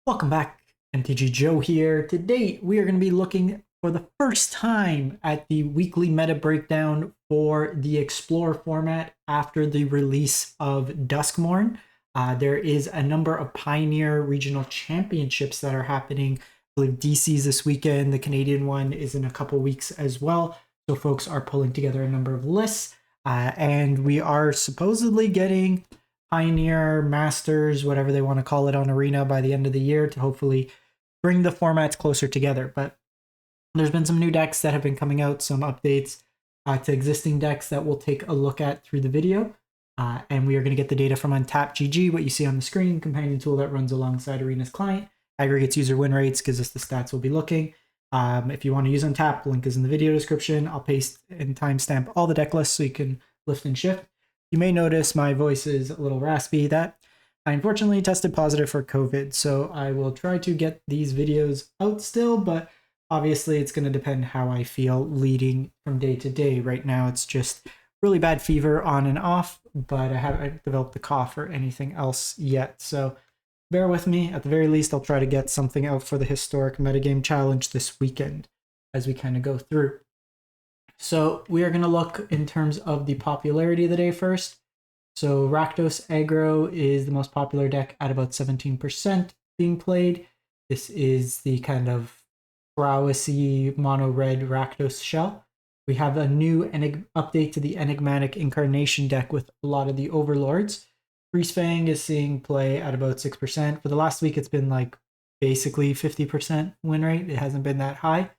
Welcome back, MTG Joe here. Today we are going to be looking for the first time at the weekly meta breakdown for the Explore format after the release of Duskmourn. There is a number of Pioneer Regional Championships that are happening. I believe DC's this weekend. The Canadian one is in a couple weeks as well. So folks are pulling together a number of lists. And we are supposedly getting Pioneer, Masters, whatever they want to call it, on Arena by the end of the year to hopefully bring the formats closer together. But there's been some new decks that have been coming out, some updates to existing decks that we'll take a look at through the video. And we are going to get the data from Untap.gg, what you see on the screen, companion tool that runs alongside Arena's client, aggregates user win rates, gives us the stats we'll be looking. If you want to use Untap, link is in the video description. I'll paste and timestamp all the deck lists so you can lift and shift. You may notice my voice is a little raspy. That I unfortunately tested positive for COVID, so I will try to get these videos out still, but obviously it's going to depend how I feel leading from day to day. Right now it's just really bad fever on and off, but I haven't developed the cough or anything else yet, so bear with me. At the very least, I'll try to get something out for the Historic Metagame Challenge this weekend as we kind of go through. So we are going to look in terms of the popularity of the day first. So Rakdos Aggro is the most popular deck at about 17% being played. This is the kind of prowessy mono red Rakdos shell. We have a new update to the enigmatic incarnation deck with a lot of the overlords. Priest Fang is seeing play at about 6%. For the last week, it's been like basically 50% win rate. It hasn't been that high.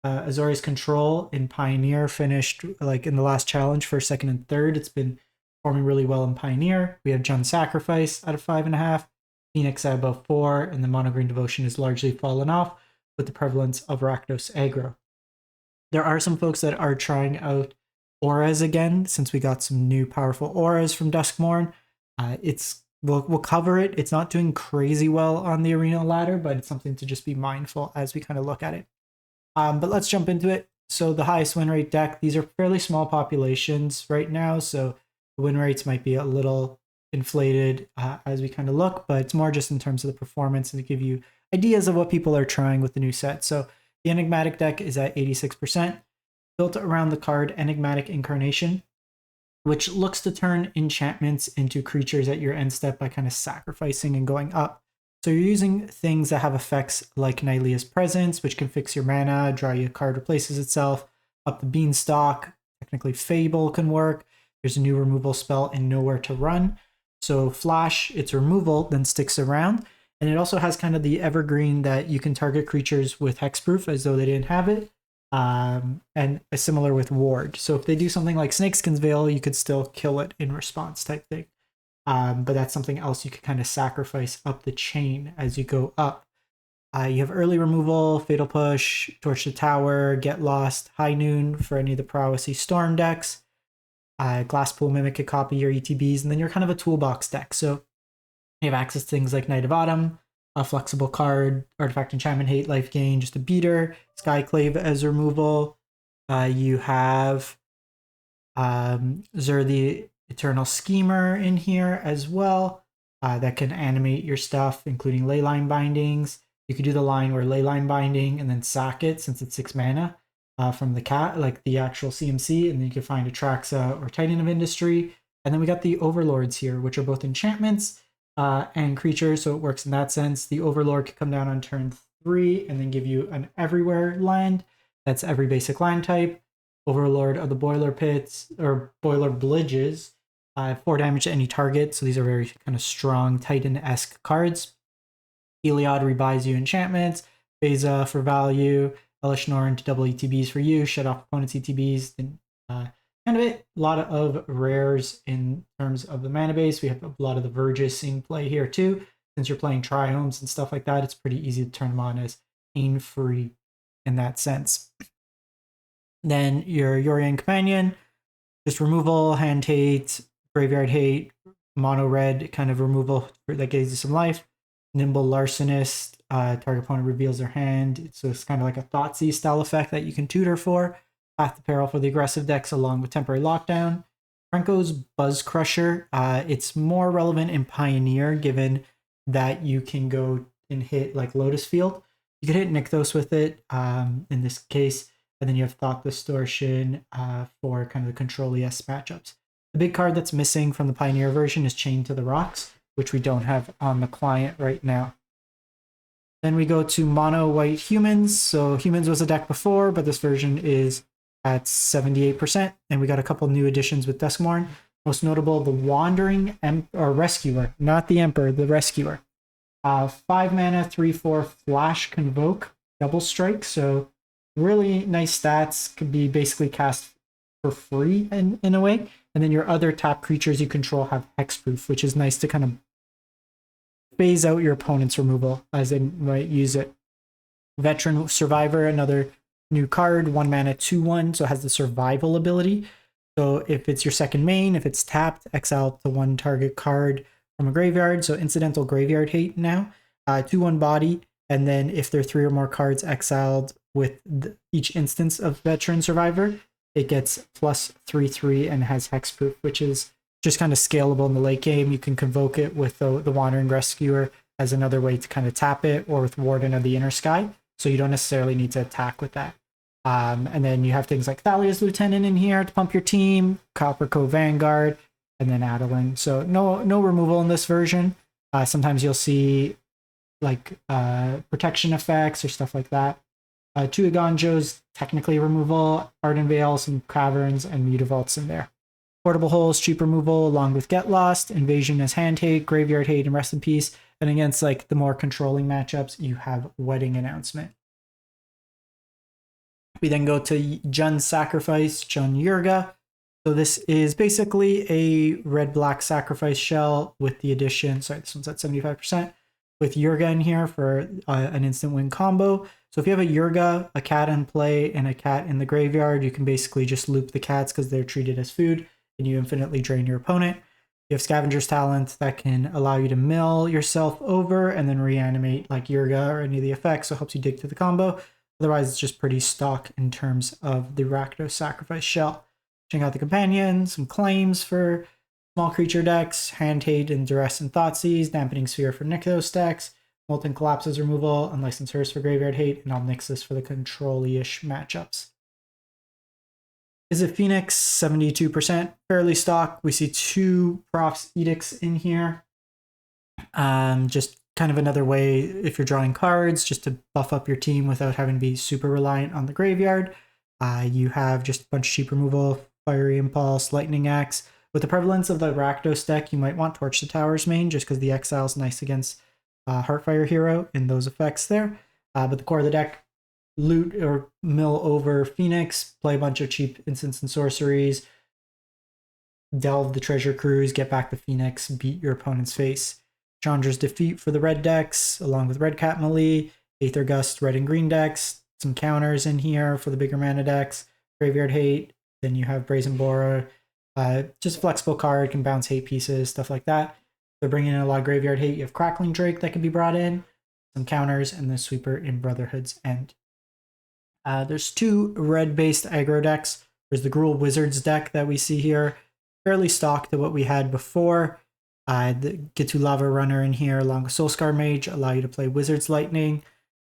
Azorius Control in Pioneer finished like in the last challenge for second and third. It's been performing really well in Pioneer. We have Jund Sacrifice out of 5.5, Phoenix at about 4, and the Mono Green Devotion has largely fallen off with the prevalence of Rakdos Aggro. There are some folks that are trying out auras again since we got some new powerful auras from Duskmourn. We'll cover it. It's not doing crazy well on the arena ladder, but it's something to just be mindful as we kind of look at it. But let's jump into it. So the highest win rate deck, these are fairly small populations right now, so the win rates might be a little inflated as we kind of look, but it's more just in terms of the performance and to give you ideas of what people are trying with the new set. So the enigmatic deck is at 86%, built around the card Enigmatic Incarnation, which looks to turn enchantments into creatures at your end step by kind of sacrificing and going up. So you're using things that have effects like Nylea's Presence, which can fix your mana, draw you a card, replaces itself, up the Beanstalk, technically Fable can work. There's a new removal spell and Nowhere to Run. So Flash, its removal, then sticks around. And it also has kind of the evergreen that you can target creatures with hexproof as though they didn't have it. And similar with Ward. So if they do something like Snakeskin's Veil, you could still kill it in response type thing. But that's something else you could kind of sacrifice up the chain as you go up. You have early removal, Fatal Push, Torch the Tower, Get Lost, High Noon for any of the prowessy Storm decks. Glasspool Mimic could copy your ETBs, and then you're kind of a toolbox deck. So you have access to things like Knight of Autumn, a flexible card, Artifact Enchantment, Hate, Life Gain, just a beater, Skyclave as removal. You have Zur the Eternal Schemer in here as well that can animate your stuff, including Leyline Bindings. You could do the line where Leyline Binding and then sack it since it's 6 mana from the cat, like the actual CMC, and then you can find Atraxa or Titan of Industry. And then we got the Overlords here, which are both enchantments and creatures, so it works in that sense. The Overlord could come down on turn 3 and then give you an everywhere land. That's every basic land type. Overlord of the Boiler Pits or Boiler Bridges. 4 damage to any target, so these are very kind of strong Titan-esque cards. Heliod rebuys you enchantments, Beza for value, Elish Norn to double ETBs for you, shut off opponent's ETBs, and kind of it. A lot of rares in terms of the mana base. We have a lot of the Verges seeing play here too. Since you're playing Triomes and stuff like that, it's pretty easy to turn them on as pain-free in that sense. Then your Yorian Companion, just removal, hand hate, Graveyard Hate, mono red kind of removal that gives you some life. Nimble Larcenist, target opponent reveals their hand. So it's kind of like a Thoughtseize style effect that you can tutor for. Path to Peril for the aggressive decks along with Temporary Lockdown. Franco's Buzz Crusher, it's more relevant in Pioneer given that you can go and hit like Lotus Field. You could hit Nykthos with it in this case, and then you have Thought Distortion for kind of the Control-ES matchups. The big card that's missing from the Pioneer version is Chained to the Rocks, which we don't have on the client right now. Then we go to Mono White Humans. So Humans was a deck before, but this version is at 78%, and we got a couple new additions with Duskmourn. Most notable, the Wandering Rescuer, not the Emperor, the Rescuer. 5 mana, 3/4 Flash Convoke, double strike. So really nice stats, could be basically cast for free in a way. And then your other top creatures you control have hexproof, which is nice to kind of phase out your opponent's removal as they might use it. Veteran Survivor, another new card, 1 mana, 2/1, so it has the survival ability. So if it's your second main, if it's tapped, exile to 1 target card from a graveyard, so incidental graveyard hate now. 2/1 body, and then if there are 3 or more cards exiled with each instance of Veteran Survivor, it gets plus 3/3 and has hexproof, which is just kind of scalable in the late game. You can convoke it with the Wandering Rescuer as another way to kind of tap it, or with Warden of the Inner Sky, so you don't necessarily need to attack with that. And then you have things like Thalia's Lieutenant in here to pump your team, Copper Cove Vanguard, and then Adeline. So no removal in this version. Sometimes you'll see like protection effects or stuff like that. 2 Agonjos, technically removal, Arden Veil, some Caverns, and Mutavaults in there. Portable Holes, cheap removal, along with Get Lost, Invasion as Hand Hate, Graveyard Hate, and Rest in Peace. And against like the more controlling matchups, you have Wedding Announcement. We then go to Jund Sacrifice, Jund Yurga. So this is basically a red-black sacrifice shell with the addition, sorry, this one's at 75%, with Yurga in here for an instant win combo. So if you have a Yurga, a cat in play, and a cat in the graveyard, you can basically just loop the cats because they're treated as food, and you infinitely drain your opponent. You have Scavenger's Talent that can allow you to mill yourself over and then reanimate like Yurga or any of the effects, so it helps you dig to the combo. Otherwise, it's just pretty stock in terms of the Rakdos Sacrifice shell. Check out the companion, some claims for small creature decks, Hand Hate and Duress and Thoughtseize, Dampening Sphere for Nykthos decks, Molten Collapses removal, Unlicensed Hearse for Graveyard Hate, and Omnixus for the control-ish matchups. Izzet Phoenix, 72%, fairly stock. We see 2 Prof's Edicts in here. Just kind of another way, if you're drawing cards, just to buff up your team without having to be super reliant on the graveyard. You have just a bunch of cheap removal, Fiery Impulse, Lightning Axe. With the prevalence of the Rakdos deck, you might want Torch the Towers main, just because the exile is nice against Heartfire Hero and those effects there. But the core of the deck, loot or mill over Phoenix, play a bunch of cheap instants and sorceries, delve the treasure cruise, get back the Phoenix, beat your opponent's face. Chandra's Defeat for the red decks, along with Red Cat Melee, Aether Gust, red and green decks, some counters in here for the bigger mana decks, Graveyard Hate, then you have Brazen Borer, just a flexible card, can bounce hate pieces, stuff like that. They're bringing in a lot of Graveyard Hate. You have Crackling Drake that can be brought in, some counters, and the Sweeper in Brotherhood's End. There's 2 red-based aggro decks. There's the Gruul Wizards deck that we see here, fairly stock to what we had before. The Gitu Lava Runner in here, along with Soulscar Mage, allow you to play Wizard's Lightning.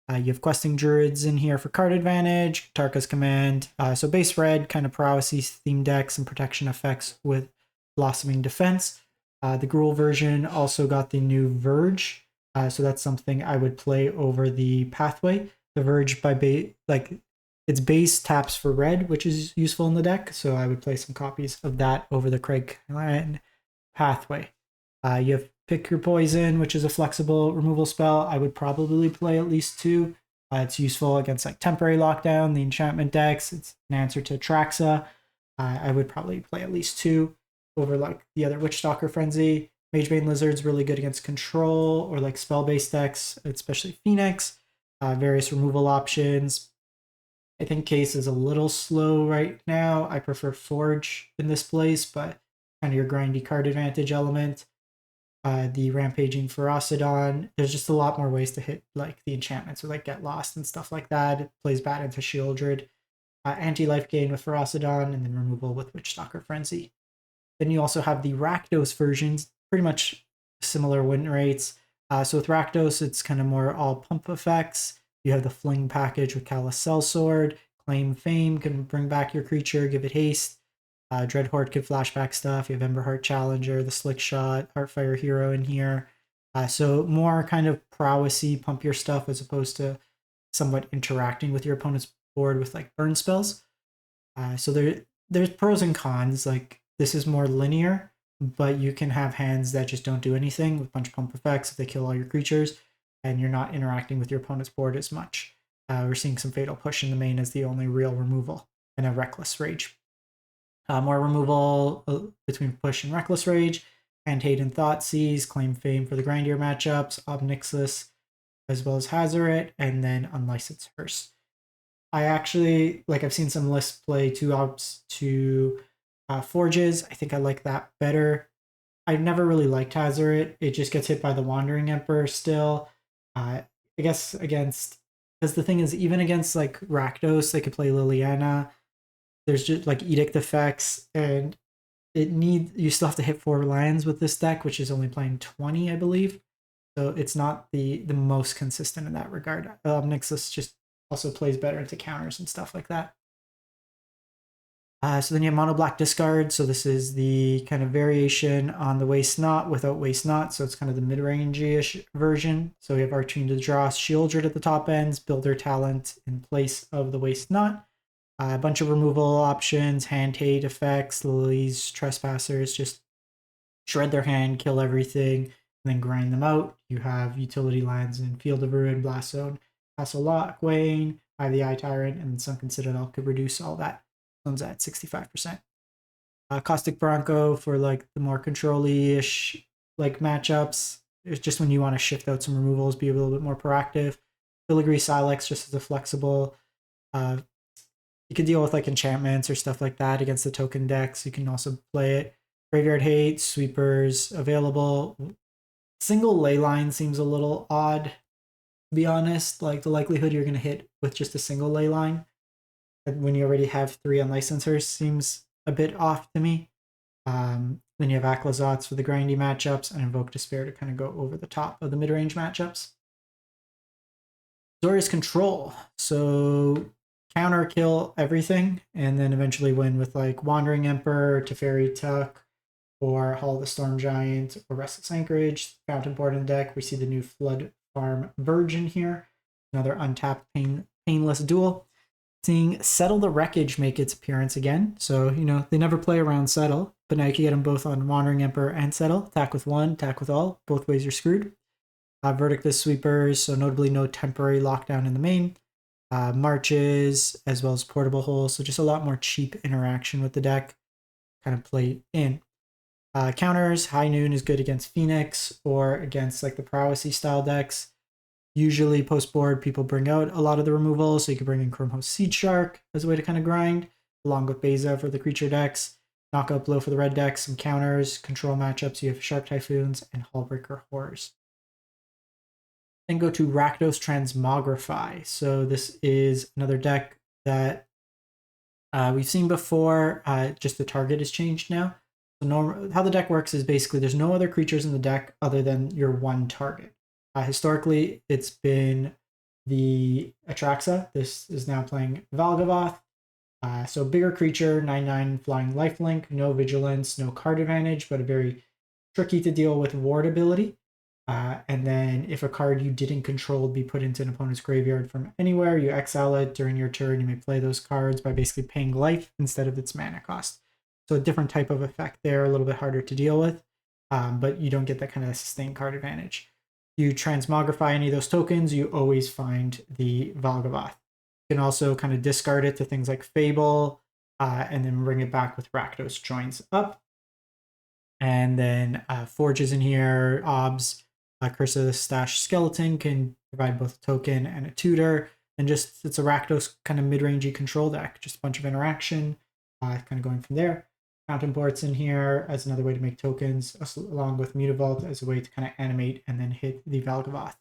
You have Questing Druids in here for card advantage, Tarka's Command. So base red, kind of prowessy theme decks and protection effects with Blossoming Defense. The Gruul version also got the new Verge, so that's something I would play over the Pathway. The Verge by its base taps for red, which is useful in the deck, so I would play some copies of that over the Craig Pathway. You have Pick Your Poison, which is a flexible removal spell. I would probably play at least 2. It's useful against like Temporary Lockdown, the enchantment decks. It's an answer to Traxa. I would probably play at least 2 over like the other Witchstalker Frenzy. Magebane Lizard's really good against control or like spell-based decks, especially Phoenix. Various removal options. I think Case is a little slow right now. I prefer Forge in this place, but kind of your grindy card advantage element. The Rampaging Ferocidon. There's just a lot more ways to hit like the enchantments with like Get Lost and stuff like that. It plays bad into Shieldred. Anti-life gain with Ferocidon, and then removal with Witchstalker Frenzy. Then you also have the Rakdos versions, pretty much similar win rates. So with Rakdos, it's kind of more all pump effects. You have the Fling package with Callous Sellsword. Claim Fame can bring back your creature, give it haste. Dreadhorde can flashback stuff. You have Emberheart Challenger, the Slick Shot, Heartfire Hero in here. So more kind of prowessy, pump your stuff as opposed to somewhat interacting with your opponent's board with like burn spells. So there's pros and cons. Like this is more linear, but you can have hands that just don't do anything with bunch of pump effects if they kill all your creatures, and you're not interacting with your opponent's board as much. We're seeing some Fatal Push in the main as the only real removal, and a Reckless Rage. More removal between Push and Reckless Rage, and Hate and Thoughtseize, Claim Fame for the grindier matchups, Obnixis, as well as Hazoret, and then Unlicensed Hearse. I actually, like, I've seen some lists play 2 ops to Forges. I think I like that better. I've never really liked Hazoret. It just gets hit by the Wandering Emperor still. I guess against, because the thing is, even against like Rakdos, they could play Liliana. There's just like Edict effects, and you still have to hit 4 lands with this deck, which is only playing 20, I believe. So it's not the most consistent in that regard. Nixus just also plays better into counters and stuff like that. So then you have Mono Black Discard. So this is the kind of variation on the Waste Not without Waste Not. So it's kind of the mid-range-ish version. So we have Archfiend to draw, Shieldred at the top ends, Builder Talent in place of the Waste Not. A bunch of removal options, Hand Hate effects, Lilies, Trespassers, just shred their hand, kill everything, and then grind them out. You have utility lands in Field of Ruin, Blast Zone, Castle Lockwayne, Eye of the Eye Tyrant, and Sunken Citadel could reduce all that. Comes at 65%. Caustic Bronco for like the more control-y-ish like matchups. It's just when you want to shift out some removals, be a little bit more proactive. Filigree Silex just as a flexible. You can deal with like enchantments or stuff like that against the token decks. You can also play it. Graveyard Hate, Sweepers available. Single Leyline seems a little odd, to be honest. Like the likelihood you're going to hit with just a single Leyline when you already have 3 unlicensers seems a bit off to me. Then you have Aclazots for the grindy matchups and Invoke Despair to kind of go over the top of the mid-range matchups. Azorius Control. So counter kill everything and then eventually win with like Wandering Emperor, Teferi Tuck, or Hall of the Storm Giant, or Restless Anchorage. Fountain board in the deck. We see the new Flood Farm Virgin here. Another untapped painless duel. Seeing Settle the Wreckage make its appearance again. So, you know, they never play around Settle, but now you can get them both on Wandering Emperor and Settle. Attack with one, attack with all. Both ways you're screwed. Verdictus Sweepers, so notably no temporary lockdown in the main. Marches, as well as Portable Holes, so just a lot more cheap interaction with the deck. Kind of played in. Counters, High Noon is good against Phoenix or against like the Prowessy style decks. Usually post-board, people bring out a lot of the removals, so you can bring in Chromehost Seed Shark as a way to kind of grind, along with Beza for the creature decks, Knockout Blow for the red decks, some counters, control matchups, you have Shark Typhoons, and Hullbreaker Horrors. Then go to Rakdos Transmogrify. So this is another deck that we've seen before, just the target has changed now. So how the deck works is basically there's no other creatures in the deck other than your one target. Historically, it's been the Atraxa. This is now playing Valgavoth. So bigger creature, 9/9 flying lifelink, no vigilance, no card advantage, but a very tricky to deal with ward ability. And then if a card you didn't control be put into an opponent's graveyard from anywhere, you exile it during your turn. You may play those cards by basically paying life instead of its mana cost. So a different type of effect there, a little bit harder to deal with, but you don't get that kind of sustained card advantage. You transmogrify any of those tokens, you always find the Valgavoth. You can also kind of discard it to things like Fable, and then bring it back with Rakdos Joins Up. And then Forges in here, Obs, Curse of the Stash Skeleton can provide both a token and a tutor. And just, it's a Rakdos kind of mid-rangey control deck, just a bunch of interaction, kind of going from there. Fountain Ports in here as another way to make tokens, along with Mutavault as a way to kind of animate and then hit the Valgavoth.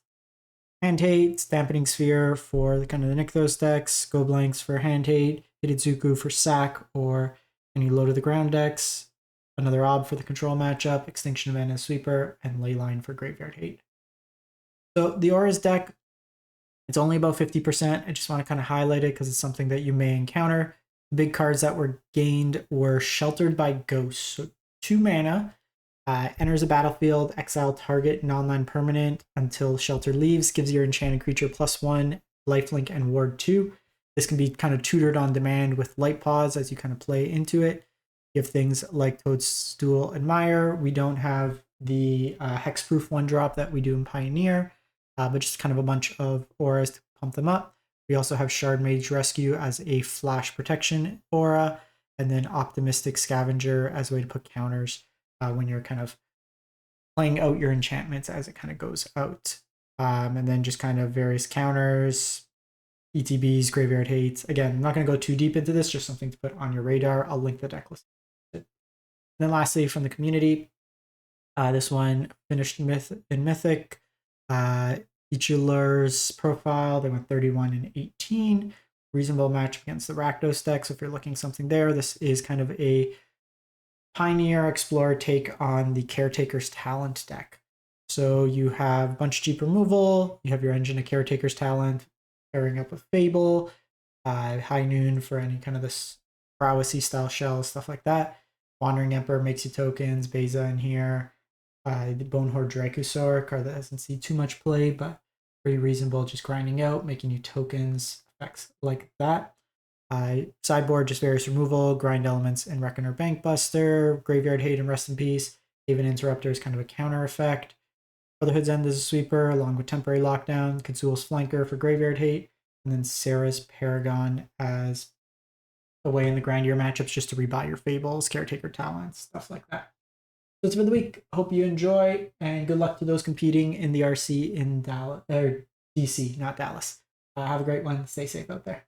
Hand Hate, Dampening Sphere for the kind of the Nykthos decks, Go Blanks for Hand Hate, Hidetsuku for Sack or any Low to the Ground decks, another Ob for the control matchup, Extinction of Mana Sweeper, and Leyline for Graveyard Hate. So the Auras deck, it's only about 50%. I just want to kind of highlight it because it's something that you may encounter. The big cards that were gained were Sheltered by Ghosts. So 2 mana, enters a battlefield, exile target non-land permanent until Shelter leaves, gives your enchanted creature +1, lifelink, and ward 2. This can be kind of tutored on demand with Light Pause as you kind of play into it. You have things like Toadstool Admire. We don't have the hexproof 1-drop that we do in Pioneer, but just kind of a bunch of auras to pump them up. We also have Shard Mage Rescue as a flash protection aura, and then Optimistic Scavenger as a way to put counters when you're kind of playing out your enchantments as it kind of goes out. And then just kind of various counters, ETBs, Graveyard Hates. Again, I'm not going to go too deep into this, just something to put on your radar. I'll link the deck list. And then lastly, from the community, this one finished in Mythic. Ichilur's profile, they went 31 and 18. Reasonable matchup against the Rakdos deck. So if you're looking something there, this is kind of a Pioneer Explorer take on the Caretaker's Talent deck. So you have a bunch of cheap removal, you have your Engine of Caretaker's Talent, pairing up with Fable, High Noon for any kind of this prowessy style shells, stuff like that. Wandering Emperor makes you tokens, Beza in here. The Bonehorde Dracosaur, card that doesn't see too much play, but pretty reasonable, just grinding out, making you tokens, effects like that. Sideboard, just various removal, grind elements, and Reckoner Bankbuster, Graveyard Hate and Rest in Peace. Haven Interrupter is kind of a counter effect. Brotherhood's End is a sweeper, along with Temporary Lockdown, Consuel's Flanker for Graveyard Hate, and then Sarah's Paragon as a way in the grindier matchups just to rebuy your Fables, Caretaker Talents, stuff like that. So that's for the week. Hope you enjoy, and good luck to those competing in the RC in Dallas, or DC, not Dallas. Have a great one. Stay safe out there.